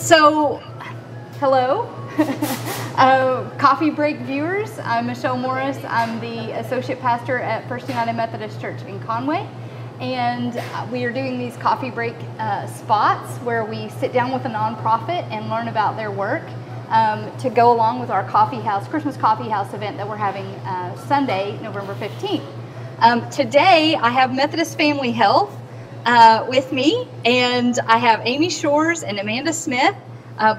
So, hello, coffee break viewers. I'm Michelle Morris. I'm the associate pastor at First United Methodist Church in Conway, and we are doing these coffee break spots where we sit down with a nonprofit and learn about their work to go along with our Christmas coffee house event that we're having Sunday, November 15th. Today I have Methodist Family Health with me, and I have Amy Shores and Amanda Smith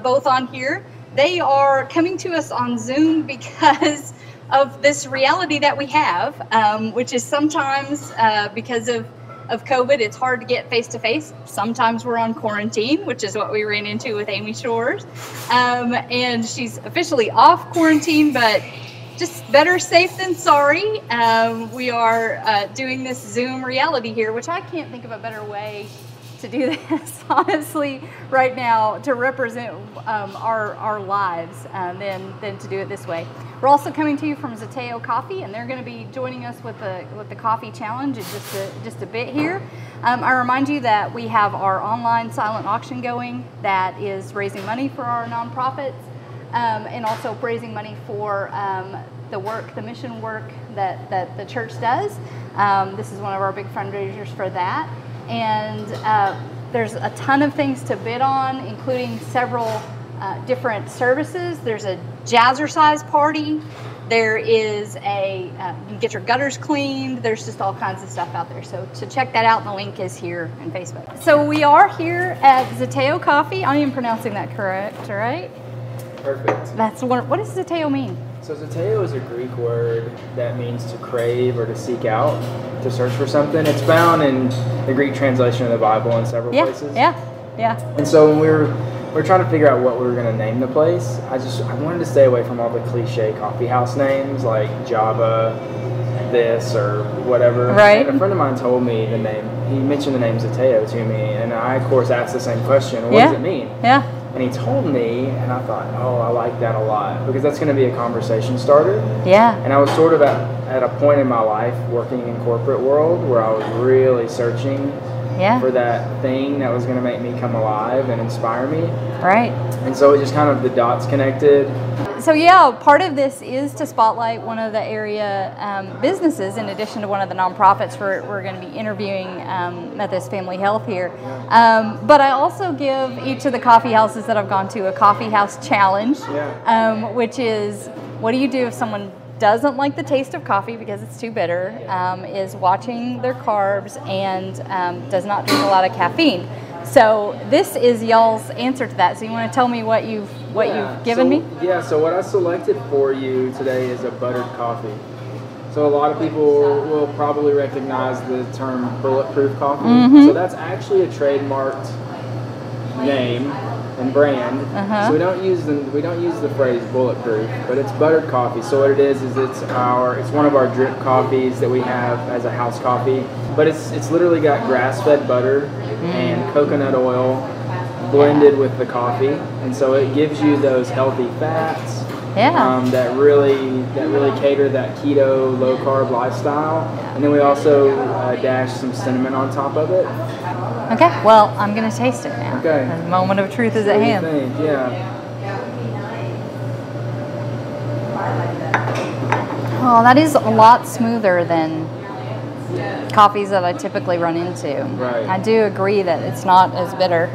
both on here. They are coming to us on Zoom because of this reality that we have, which is sometimes because of COVID, it's hard to get face-to-face. Sometimes we're on quarantine, which is what we ran into with Amy Shores. And she's officially off quarantine, but just better safe than sorry. We are doing this Zoom reality here, which I can't think of a better way to do this, honestly, right now, to represent our lives than to do it this way. We're also coming to you from Zeteo Coffee, and they're going to be joining us with the coffee challenge in just a bit here. I remind you that we have our online silent auction going that is raising money for our nonprofits, and also raising money for the mission work that the church does. This is one of our big fundraisers for that. And there's a ton of things to bid on, including several different services. There's a jazzercise party. There is you can get your gutters cleaned. There's just all kinds of stuff out there. So to check that out, the link is here on Facebook. So we are here at Zeteo Coffee. I'm even pronouncing that correct, right? Perfect. What does Zeteo mean? So Zeteo is a Greek word that means to crave or to seek out, to search for something. It's found in the Greek translation of the Bible in several places. Yeah. And so when we were trying to figure out what we were going to name the place, I wanted to stay away from all the cliche coffee house names like Java, this or whatever. Right. And a friend of mine told me the name. He mentioned the name Zeteo to me, and I of course asked the same question. What does it mean? Yeah. And he told me, and I thought, I like that a lot, because that's going to be a conversation starter. Yeah. And I was sort of at a point in my life working in corporate world where I was really searching for that thing that was going to make me come alive and inspire me. Right. And so it just kind of, the dots connected. So part of this is to spotlight one of the area businesses in addition to one of the nonprofits. We're going to be interviewing Methodist Family Health here. But I also give each of the coffee houses that I've gone to a coffee house challenge, which is, what do you do if someone doesn't like the taste of coffee because it's too bitter, is watching their carbs, and does not drink a lot of caffeine. So this is y'all's answer to that. So you want to tell me what you've given me? Yeah, so what I selected for you today is a buttered coffee. So a lot of people will probably recognize the term bulletproof coffee. Mm-hmm. So that's actually a trademarked name and brand. Uh-huh. So we don't use the phrase bulletproof, but it's buttered coffee. So what it is it's one of our drip coffees that we have as a house coffee. But it's literally got grass-fed butter and coconut oil blended with the coffee, and so it gives you those healthy fats that really cater that keto low carb lifestyle. And then we also dash some cinnamon on top of it. Okay, well, I'm gonna taste it now. Okay, the moment of truth is at hand. Oh, that is a lot smoother than coffees that I typically run into. Right. I do agree that it's not as bitter.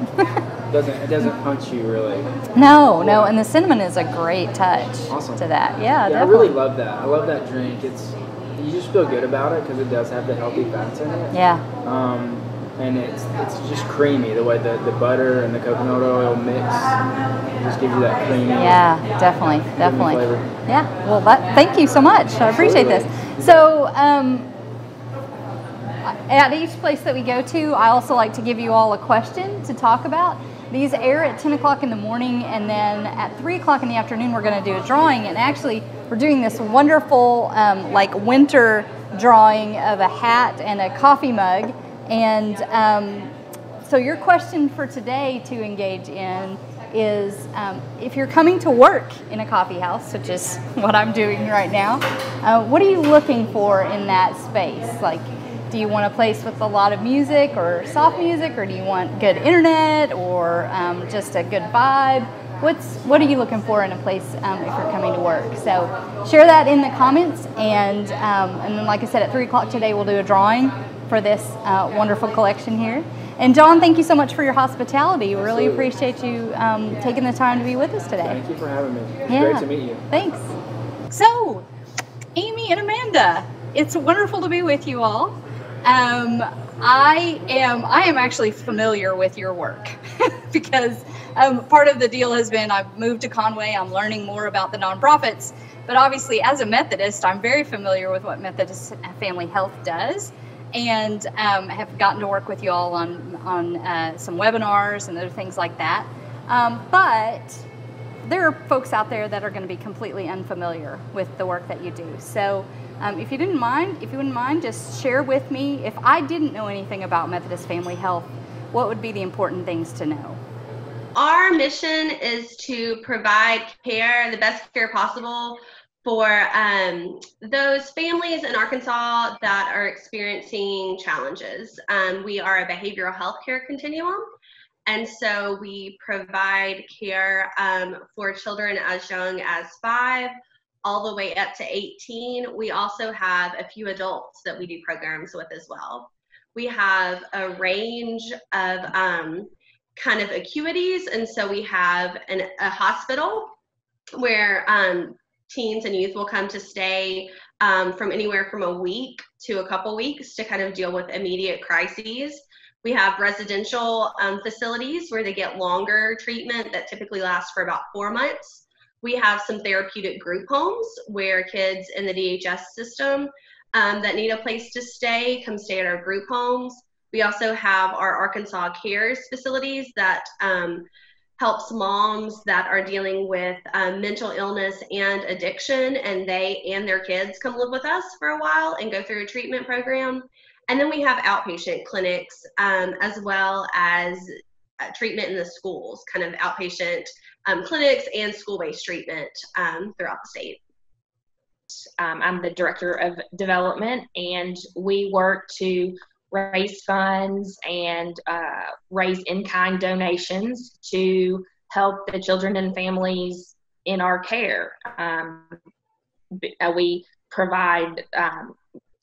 It doesn't punch you really. No, and the cinnamon is a great touch to that. Yeah, definitely. I really love that. I love that drink. You just feel good about it because it does have the healthy fats in it. Yeah. And it's just creamy, the way the butter and the coconut oil mix. It just gives you that creamy. Yeah, definitely. Flavor. Yeah. Well, thank you so much. I appreciate this. So. At each place that we go to, I also like to give you all a question to talk about. These air at 10 o'clock in the morning, and then at 3 o'clock in the afternoon, we're going to do a drawing. And actually, we're doing this wonderful winter drawing of a hat and a coffee mug. And so your question for today to engage in is if you're coming to work in a coffee house, which is what I'm doing right now, what are you looking for in that space? Like, Do you want a place with a lot of music or soft music, or do you want good internet or just a good vibe? What are you looking for in a place if you're coming to work? So share that in the comments, and then like I said, at 3 o'clock today we'll do a drawing for this wonderful collection here. And John, thank you so much for your hospitality. We really appreciate you taking the time to be with us today. Thank you for having me. It's great to meet you. Thanks. So, Amy and Amanda, it's wonderful to be with you all. I am actually familiar with your work because part of the deal has been I've moved to Conway. I'm learning more about the nonprofits, but obviously as a Methodist, I'm very familiar with what Methodist Family Health does, and have gotten to work with you all on some webinars and other things like that. But there are folks out there that are going to be completely unfamiliar with the work that you do. So if you wouldn't mind, just share with me, if I didn't know anything about Methodist Family Health, what would be the important things to know? Our mission is to provide care, the best care possible, for those families in Arkansas that are experiencing challenges. We are a behavioral health care continuum, and so we provide care for children as young as 5 all the way up to 18. We also have a few adults that we do programs with as well. We have a range of kind of acuities, and so we have a hospital where teens and youth will come to stay from anywhere from a week to a couple weeks to kind of deal with immediate crises. We have residential facilities where they get longer treatment that typically lasts for about 4 months. We have some therapeutic group homes where kids in the DHS system that need a place to stay come stay at our group homes. We also have our Arkansas Cares facilities that helps moms that are dealing with mental illness and addiction, and they and their kids come live with us for a while and go through a treatment program. And then we have outpatient clinics as well as treatment in the schools, kind of outpatient clinics and school-based treatment throughout the state. I'm the Director of Development, and we work to raise funds and raise in-kind donations to help the children and families in our care. We provide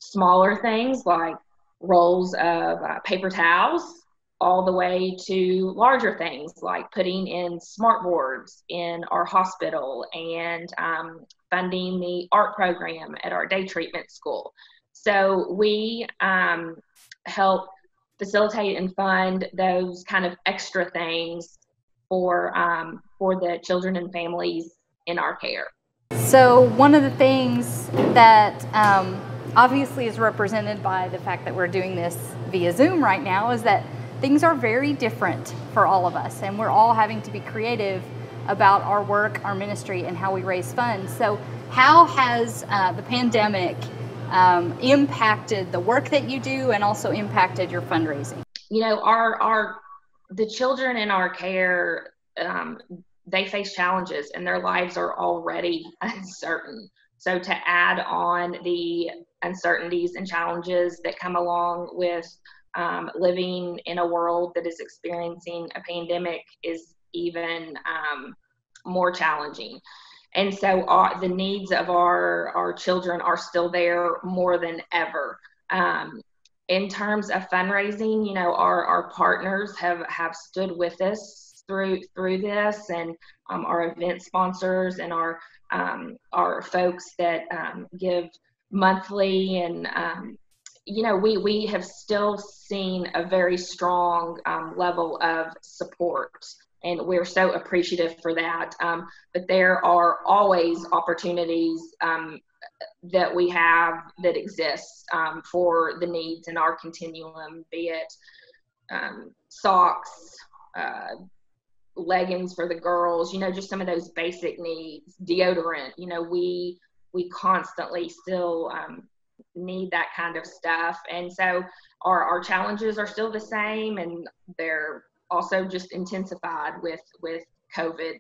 smaller things like rolls of paper towels, all the way to larger things like putting in smart boards in our hospital and funding the art program at our day treatment school. So we help facilitate and fund those kind of extra things for the children and families in our care. So one of the things that obviously is represented by the fact that we're doing this via Zoom right now is that things are very different for all of us, and we're all having to be creative about our work, our ministry, and how we raise funds. So how has the pandemic impacted the work that you do and also impacted your fundraising? You know, the children in our care, they face challenges and their lives are already uncertain. So to add on the uncertainties and challenges that come along with living in a world that is experiencing a pandemic is even more challenging. And so the needs of our children are still there more than ever. In terms of fundraising, you know, our partners have stood with us through this, and our event sponsors and our folks that give monthly, and you know, we have still seen a very strong level of support, and we're so appreciative for that. But there are always opportunities that we have that exist for the needs in our continuum, be it socks, leggings for the girls, you know, just some of those basic needs, deodorant, you know, we constantly still need that kind of stuff. And so our challenges are still the same, and they're also just intensified with COVID.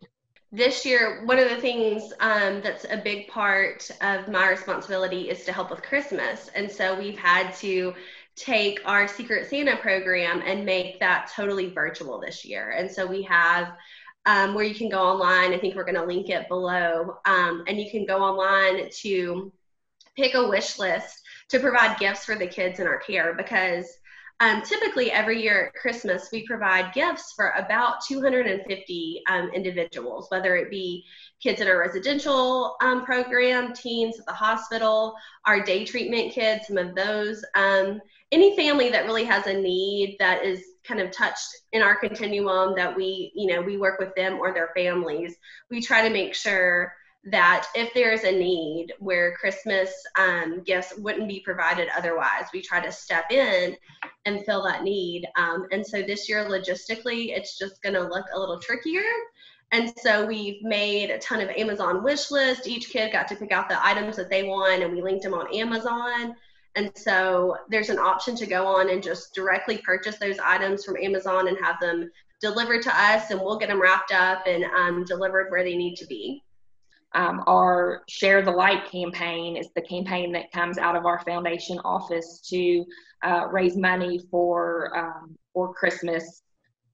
This year, one of the things that's a big part of my responsibility is to help with Christmas. And so we've had to take our Secret Santa program and make that totally virtual this year. And so we have where you can go online. I think we're going to link it below. And you can go online to pick a wish list to provide gifts for the kids in our care, because typically every year at Christmas, we provide gifts for about 250 individuals, whether it be kids at our residential program, teens at the hospital, our day treatment kids, some of those, any family that really has a need that is kind of touched in our continuum that we work with them or their families. We try to make sure that if there's a need where Christmas gifts wouldn't be provided otherwise, we try to step in and fill that need. And so this year, logistically, it's just going to look a little trickier. And so we've made a ton of Amazon wish lists. Each kid got to pick out the items that they want, and we linked them on Amazon. And so there's an option to go on and just directly purchase those items from Amazon and have them delivered to us, and we'll get them wrapped up and delivered where they need to be. Our Share the Light campaign is the campaign that comes out of our foundation office to raise money for Christmas,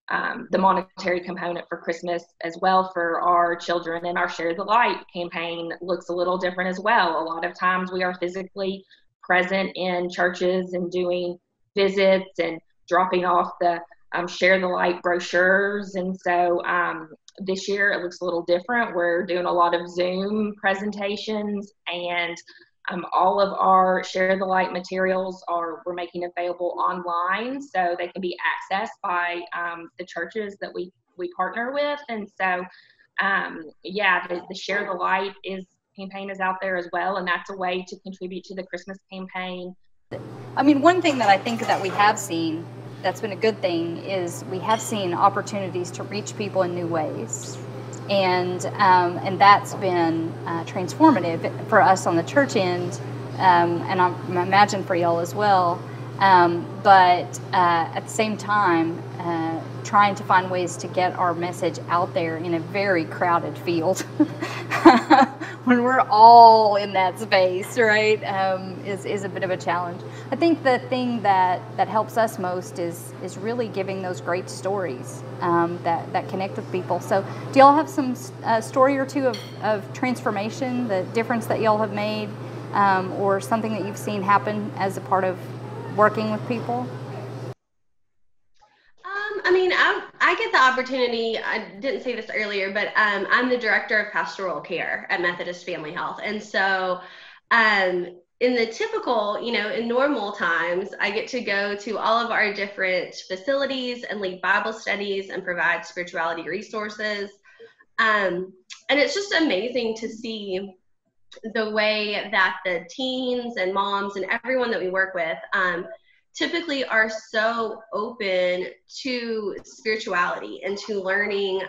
the monetary component for Christmas as well for our children. And our Share the Light campaign looks a little different as well. A lot of times we are physically present in churches and doing visits and dropping off the Share the Light brochures. And so this year it looks a little different. We're doing a lot of Zoom presentations, and all of our Share the Light materials we're making available online, so they can be accessed by the churches that we partner with. And so the Share the Light campaign is out there as well, and that's a way to contribute to the Christmas campaign. I mean, one thing that I think that we have seen that's been a good thing is we have seen opportunities to reach people in new ways, and that's been transformative for us on the church end, and I imagine for y'all as well. But at the same time, trying to find ways to get our message out there in a very crowded field when we're all in that space, right, is a bit of a challenge. I think the thing that helps us most is really giving those great stories that connect with people. So do y'all have some story or two of transformation, the difference that y'all have made, or something that you've seen happen as a part of working with people? I mean, I get the opportunity, I didn't say this earlier, but I'm the director of pastoral care at Methodist Family Health. And so in the typical, in normal times, I get to go to all of our different facilities and lead Bible studies and provide spirituality resources. And it's just amazing to see the way that the teens and moms and everyone that we work with typically are so open to spirituality and to learning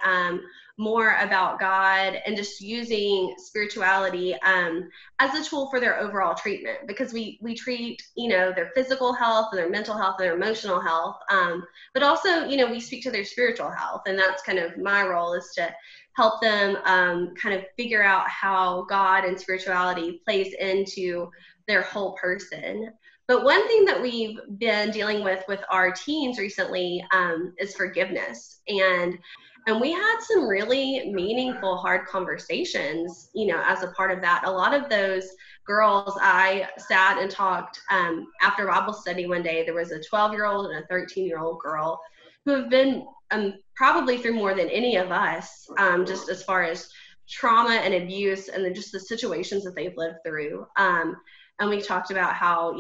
more about God, and just using spirituality as a tool for their overall treatment, because we treat their physical health and their mental health and their emotional health, but also we speak to their spiritual health, and that's kind of my role, is to help them kind of figure out how God and spirituality plays into their whole person. But one thing that we've been dealing with our teens recently is forgiveness. And we had some really meaningful, hard conversations, as a part of that. A lot of those girls, I sat and talked after Bible study one day. There was a 12-year-old and a 13-year-old girl who have been probably through more than any of us, just as far as trauma and abuse and then just the situations that they've lived through. And we talked about how,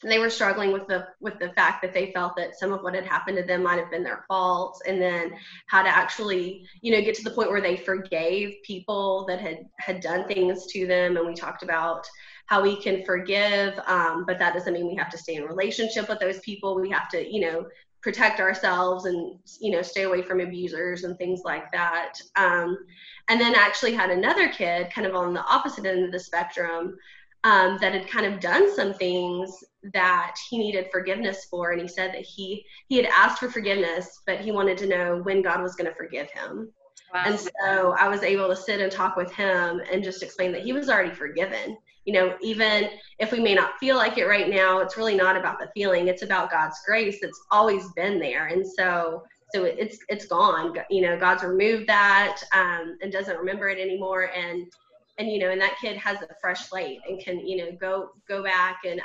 they were struggling with the fact that they felt that some of what had happened to them might have been their fault, and then how to actually, get to the point where they forgave people that had done things to them. And we talked about how we can forgive, but that doesn't mean we have to stay in relationship with those people. We have to, protect ourselves and, stay away from abusers and things like that. And then actually had another kid kind of on the opposite end of the spectrum that had kind of done some things that he needed forgiveness for. And he said that he had asked for forgiveness, but he wanted to know when God was going to forgive him. Wow. And so I was able to sit and talk with him and just explain that he was already forgiven. You know, even if we may not feel like it right now, it's really not about the feeling. It's about God's grace that's always been there. And so it's gone. You know, God's removed that and doesn't remember it anymore. And you know, and that kid has a fresh slate and can, you know, go back. And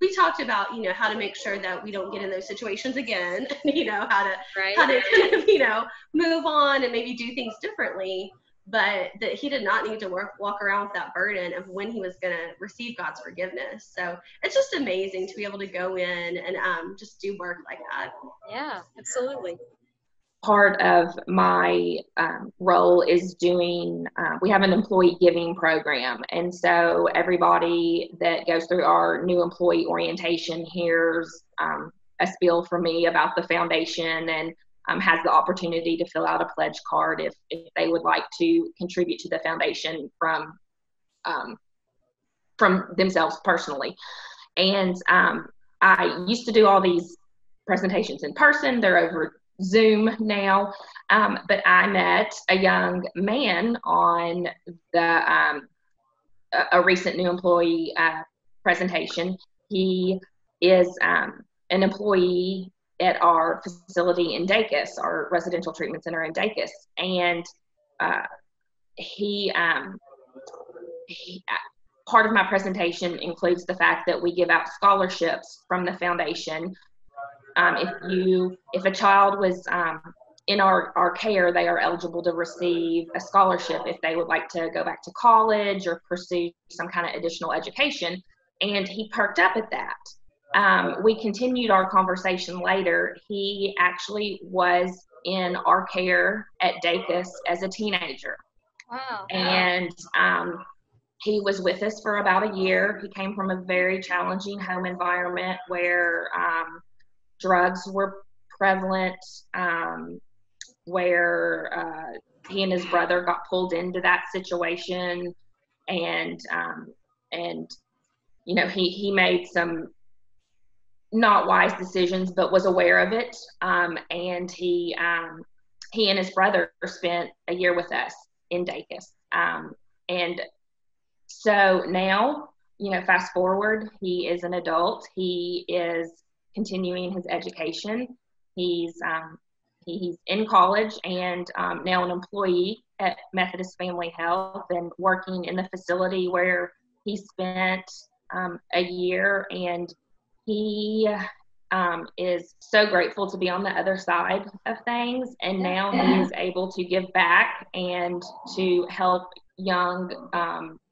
we talked about, you know, how to make sure that we don't get in those situations again. You know, how to kind of, you know, move on and maybe do things differently. But that he did not need to walk around with that burden of when he was going to receive God's forgiveness. So it's just amazing to be able to go in and just do work like that. Yeah, absolutely. Part of my role is doing, we have an employee giving program. And so everybody that goes through our new employee orientation hears a spiel from me about the foundation and has the opportunity to fill out a pledge card if they would like to contribute to the foundation from themselves personally. And I used to do all these presentations in person. They're over Zoom now, but I met a young man on the a recent new employee presentation. He is an employee at our facility in Dacus, our residential treatment center in Dacus, and he part of my presentation includes the fact that we give out scholarships from the foundation. If a child was in our care, they are eligible to receive a scholarship if they would like to go back to college or pursue some kind of additional education. And he perked up at that. We continued our conversation later. He actually was in our care at Dacus as a teenager. Wow. And he was with us for about a year. He came from a very challenging home environment where drugs were prevalent, where he and his brother got pulled into that situation. And you know, he made some not wise decisions, but was aware of it. And he and his brother spent a year with us in Dacus. And so now, you know, fast forward, he is an adult. He is continuing his education. He's in college and now an employee at Methodist Family Health and working in the facility where he spent a year. And he is so grateful to be on the other side of things. And now he is able to give back and to help young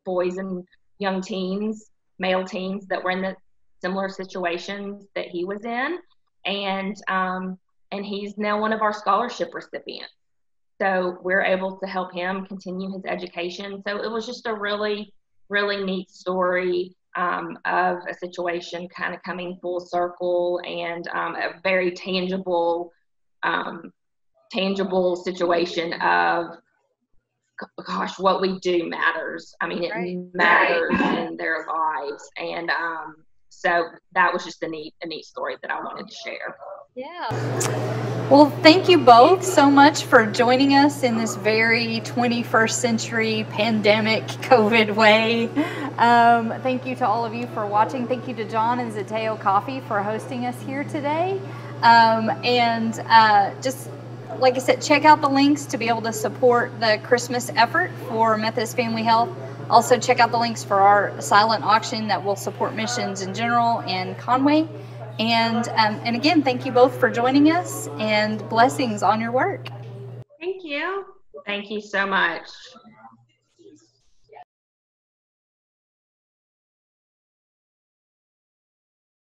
boys and young teens, male teens that were in the similar situations that he was in. And he's now one of our scholarship recipients. So we're able to help him continue his education. So it was just a really, really neat story of a situation kind of coming full circle, and a very tangible situation of, gosh, what we do matters. I mean, it matters in their lives. And so that was just a neat story that I wanted to share. Yeah. Well, thank you both so much for joining us in this very 21st century pandemic COVID way. Thank you to all of you for watching. Thank you to John and Zeteo Coffee for hosting us here today. Just like I said, check out the links to be able to support the Christmas effort for Methodist Family Health. Also, check out the links for our silent auction that will support missions in general in Conway. And again, thank you both for joining us, and blessings on your work. Thank you. Thank you so much.